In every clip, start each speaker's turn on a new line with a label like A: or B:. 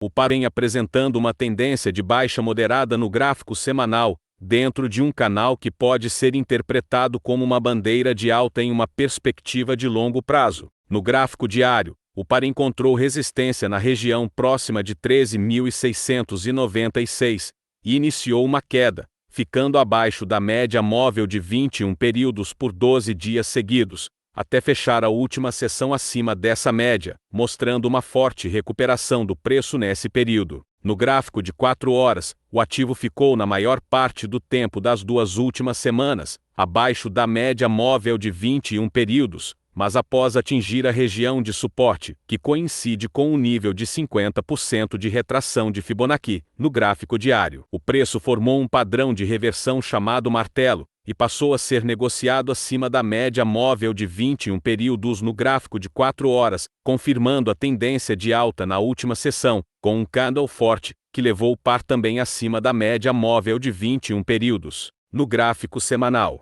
A: O par vem apresentando uma tendência de baixa moderada no gráfico semanal, dentro de um canal que pode ser interpretado como uma bandeira de alta em uma perspectiva de longo prazo. No gráfico diário, o par encontrou resistência na região próxima de 13.696 e iniciou uma queda, ficando abaixo da média móvel de 21 períodos por 12 dias seguidos, até fechar a última sessão acima dessa média, mostrando uma forte recuperação do preço nesse período. No gráfico de 4 horas, o ativo ficou na maior parte do tempo das 2 últimas semanas, abaixo da média móvel de 21 períodos, mas após atingir a região de suporte, que coincide com um nível de 50% de retração de Fibonacci, no gráfico diário. O preço formou um padrão de reversão chamado martelo, e passou a ser negociado acima da média móvel de 21 períodos no gráfico de 4 horas, confirmando a tendência de alta na última sessão, com um candle forte, que levou o par também acima da média móvel de 21 períodos, no gráfico semanal.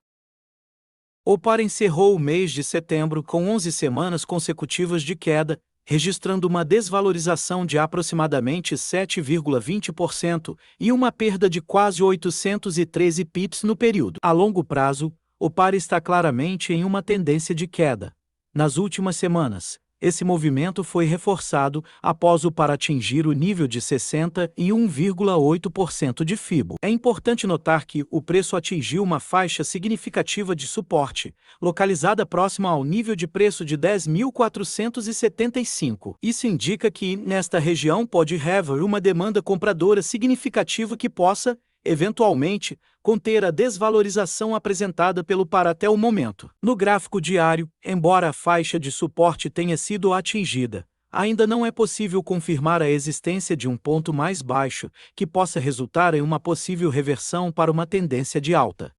B: O par encerrou o mês de setembro com 11 semanas consecutivas de queda, registrando uma desvalorização de aproximadamente 7,20% e uma perda de quase 813 pips no período. A longo prazo, o par está claramente em uma tendência de queda. Nas últimas semanas, esse movimento foi reforçado após o par atingir o nível de 61,8% de FIBO. É importante notar que o preço atingiu uma faixa significativa de suporte, localizada próxima ao nível de preço de 10.475. Isso indica que, nesta região, pode haver uma demanda compradora significativa que possa, eventualmente, conter a desvalorização apresentada pelo par até o momento. No gráfico diário, embora a faixa de suporte tenha sido atingida, ainda não é possível confirmar a existência de um ponto mais baixo, que possa resultar em uma possível reversão para uma tendência de alta.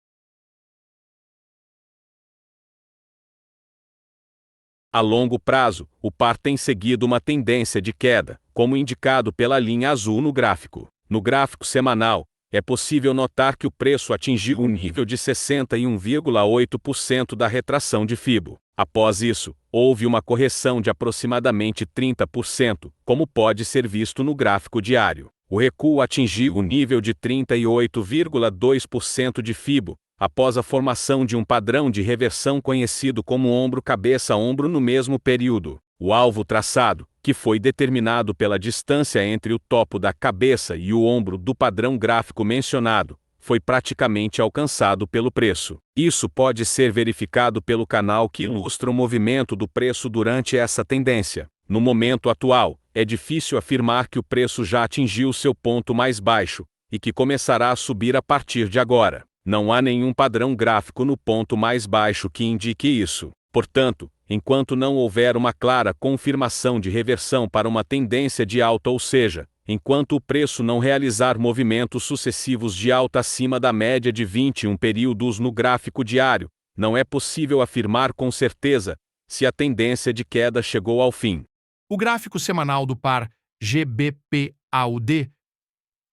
A: A longo prazo, o par tem seguido uma tendência de queda, como indicado pela linha azul no gráfico. No gráfico semanal, é possível notar que o preço atingiu um nível de 61,8% da retração de FIBO. Após isso, houve uma correção de aproximadamente 30%, como pode ser visto no gráfico diário. O recuo atingiu o nível de 38,2% de FIBO, após a formação de um padrão de reversão conhecido como ombro-cabeça-ombro no mesmo período. O alvo traçado, que foi determinado pela distância entre o topo da cabeça e o ombro do padrão gráfico mencionado, foi praticamente alcançado pelo preço. Isso pode ser verificado pelo canal que ilustra o movimento do preço durante essa tendência. No momento atual, é difícil afirmar que o preço já atingiu seu ponto mais baixo, e que começará a subir a partir de agora. Não há nenhum padrão gráfico no ponto mais baixo que indique isso. Portanto, enquanto não houver uma clara confirmação de reversão para uma tendência de alta, ou seja, enquanto o preço não realizar movimentos sucessivos de alta acima da média de 21 períodos no gráfico diário, não é possível afirmar com certeza se a tendência de queda chegou ao fim.
C: O gráfico semanal do par GBP/AUD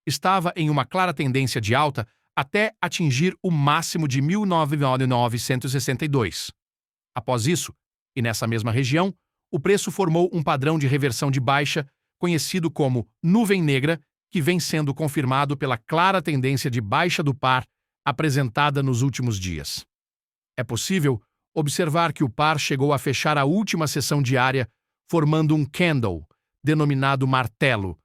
C: estava em uma clara tendência de alta até atingir o máximo de 1.962. Após isso, e nessa mesma região, o preço formou um padrão de reversão de baixa, conhecido como nuvem negra, que vem sendo confirmado pela clara tendência de baixa do par apresentada nos últimos dias. É possível observar que o par chegou a fechar a última sessão diária formando um candle, denominado martelo,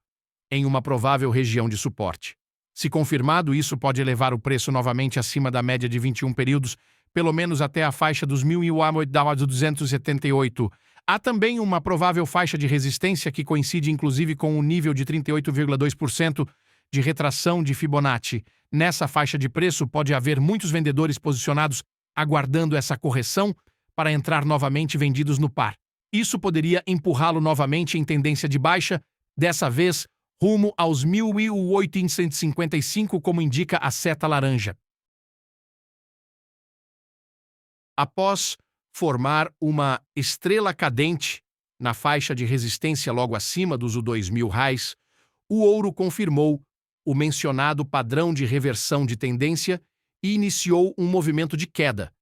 C: em uma provável região de suporte. Se confirmado, isso pode elevar o preço novamente acima da média de 21 períodos, pelo menos até a faixa dos 1.278. Há também uma provável faixa de resistência que coincide inclusive com o nível de 38,2% de retração de Fibonacci. Nessa faixa de preço pode haver muitos vendedores posicionados aguardando essa correção para entrar novamente vendidos no par. Isso poderia empurrá-lo novamente em tendência de baixa, dessa vez rumo aos 1.855, como indica a seta laranja. Após formar uma estrela cadente na faixa de resistência logo acima dos U2000 highs, o ouro confirmou o mencionado padrão de reversão de tendência e iniciou um movimento de queda,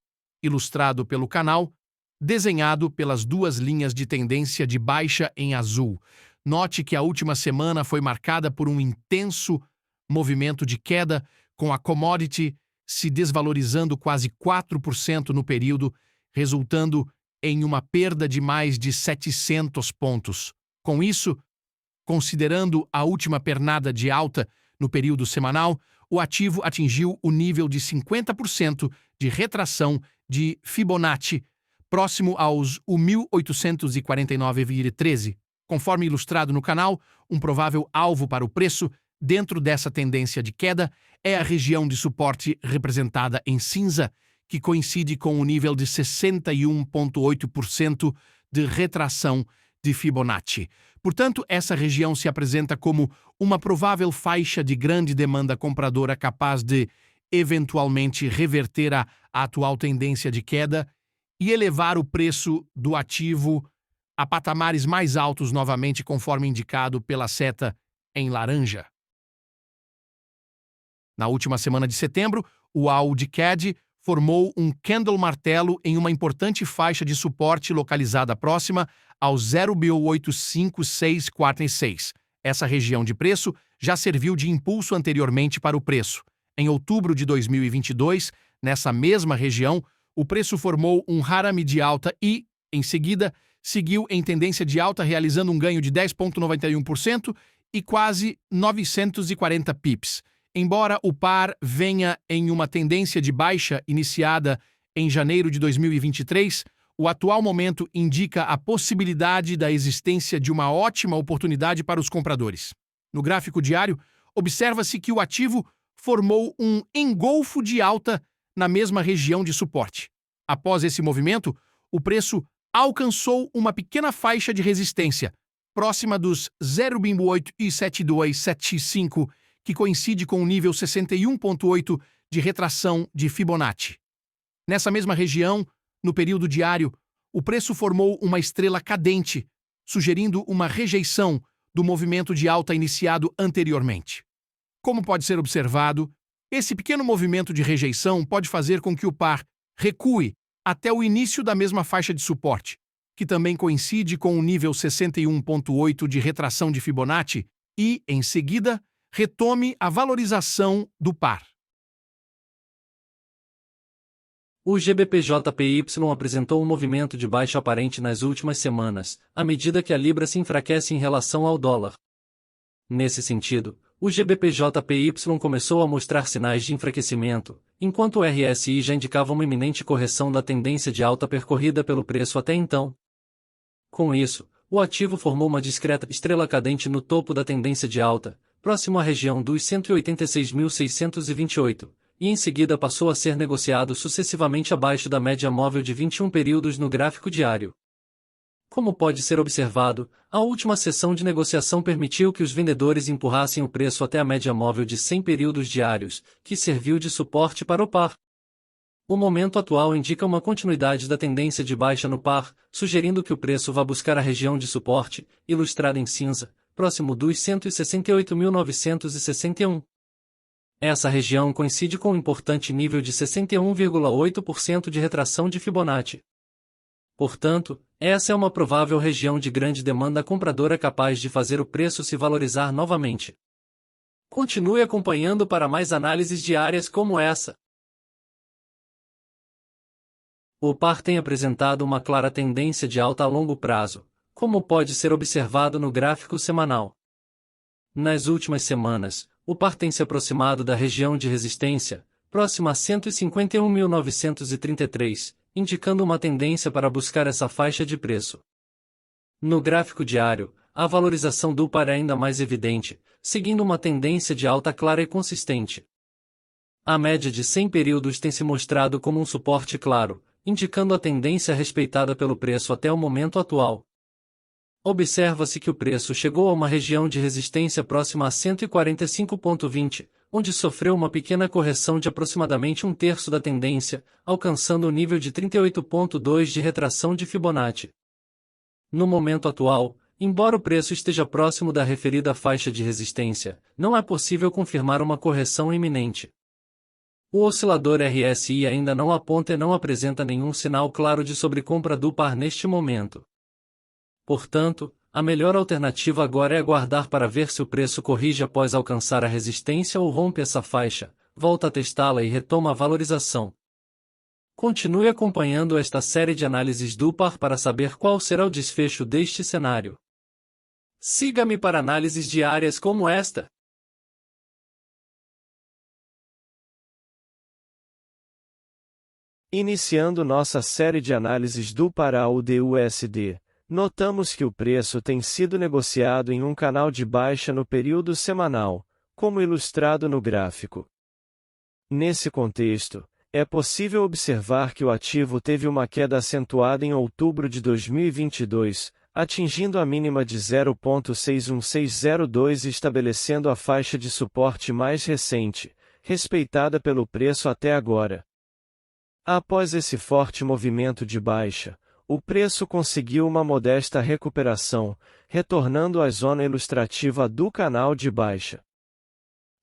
C: ilustrado pelo canal, desenhado pelas duas linhas de tendência de baixa em azul. Note que a última semana foi marcada por um intenso movimento de queda, com a commodity se desvalorizando quase 4% no período, resultando em uma perda de mais de 700 pontos. Com isso, considerando a última pernada de alta no período semanal, o ativo atingiu o nível de 50% de retração de Fibonacci, próximo aos 1.849,13. Conforme ilustrado no canal, um provável alvo para o preço, dentro dessa tendência de queda, é a região de suporte representada em cinza, que coincide com o nível de 61,8% de retração de Fibonacci. Portanto, essa região se apresenta como uma provável faixa de grande demanda compradora capaz de, eventualmente, reverter a atual tendência de queda e elevar o preço do ativo a patamares mais altos novamente, conforme indicado pela seta em laranja. Na última semana de setembro, o AUD-CAD formou um candle martelo em uma importante faixa de suporte localizada próxima ao 0,85646. Essa região de preço já serviu de impulso anteriormente para o preço. Em outubro de 2022, nessa mesma região, o preço formou um harami de alta e, em seguida, seguiu em tendência de alta, realizando um ganho de 10,91% e quase 940 pips. Embora o par venha em uma tendência de baixa iniciada em janeiro de 2023, o atual momento indica a possibilidade da existência de uma ótima oportunidade para os compradores. No gráfico diário, observa-se que o ativo formou um engolfo de alta na mesma região de suporte. Após esse movimento, o preço alcançou uma pequena faixa de resistência, próxima dos 0,87275, que coincide com o nível 61,8 de retração de Fibonacci. Nessa mesma região, no período diário, o preço formou uma estrela cadente, sugerindo uma rejeição do movimento de alta iniciado anteriormente. Como pode ser observado, esse pequeno movimento de rejeição pode fazer com que o par recue até o início da mesma faixa de suporte, que também coincide com o nível 61,8 de retração de Fibonacci e, em seguida, retome a valorização do par.
D: O GBP-JPY apresentou um movimento de baixa aparente nas últimas semanas, à medida que a libra se enfraquece em relação ao dólar. Nesse sentido, o GBP-JPY começou a mostrar sinais de enfraquecimento, enquanto o RSI já indicava uma iminente correção da tendência de alta percorrida pelo preço até então. Com isso, o ativo formou uma discreta estrela cadente no topo da tendência de alta, próximo à região dos 186.628, e em seguida passou a ser negociado sucessivamente abaixo da média móvel de 21 períodos no gráfico diário. Como pode ser observado, a última sessão de negociação permitiu que os vendedores empurrassem o preço até a média móvel de 100 períodos diários, que serviu de suporte para o par. O momento atual indica uma continuidade da tendência de baixa no par, sugerindo que o preço vá buscar a região de suporte, ilustrada em cinza, próximo dos 168.961. Essa região coincide com um importante nível de 61,8% de retração de Fibonacci. Portanto, essa é uma provável região de grande demanda compradora capaz de fazer o preço se valorizar novamente. Continue acompanhando para mais análises diárias como essa. O par tem apresentado uma clara tendência de alta a longo prazo, como pode ser observado no gráfico semanal. Nas últimas semanas, o par tem se aproximado da região de resistência, próxima a 151.933, indicando uma tendência para buscar essa faixa de preço. No gráfico diário, a valorização do par é ainda mais evidente, seguindo uma tendência de alta clara e consistente. A média de 100 períodos tem se mostrado como um suporte claro, indicando a tendência respeitada pelo preço até o momento atual. Observa-se que o preço chegou a uma região de resistência próxima a 145,20, onde sofreu uma pequena correção de aproximadamente um terço da tendência, alcançando o nível de 38,2 de retração de Fibonacci. No momento atual, embora o preço esteja próximo da referida faixa de resistência, não é possível confirmar uma correção iminente. O oscilador RSI ainda não aponta e não apresenta nenhum sinal claro de sobrecompra do par neste momento. Portanto, A melhor alternativa agora é aguardar para ver se o preço corrige após alcançar a resistência ou rompe essa faixa, volta a testá-la e retoma a valorização. Continue acompanhando esta série de análises do par para saber qual será o desfecho deste cenário. Siga-me para análises diárias como esta.
E: Iniciando nossa série de análises do PAR/USD, notamos que o preço tem sido negociado em um canal de baixa no período semanal, como ilustrado no gráfico. Nesse contexto, é possível observar que o ativo teve uma queda acentuada em outubro de 2022, atingindo a mínima de 0,61602 e estabelecendo a faixa de suporte mais recente, respeitada pelo preço até agora. Após esse forte movimento de baixa, o preço conseguiu uma modesta recuperação, retornando à zona ilustrativa do canal de baixa.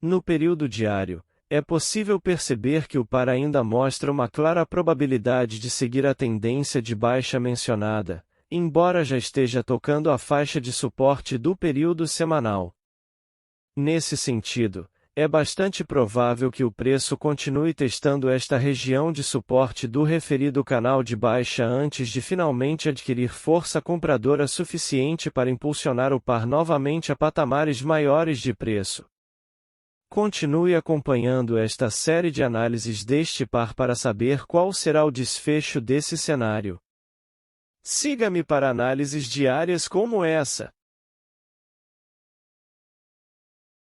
E: No período diário, é possível perceber que o par ainda mostra uma clara probabilidade de seguir a tendência de baixa mencionada, embora já esteja tocando a faixa de suporte do período semanal. Nesse sentido, é bastante provável que o preço continue testando esta região de suporte do referido canal de baixa antes de finalmente adquirir força compradora suficiente para impulsionar o par novamente a patamares maiores de preço. Continue acompanhando esta série de análises deste par para saber qual será o desfecho desse cenário. Siga-me para análises diárias como essa.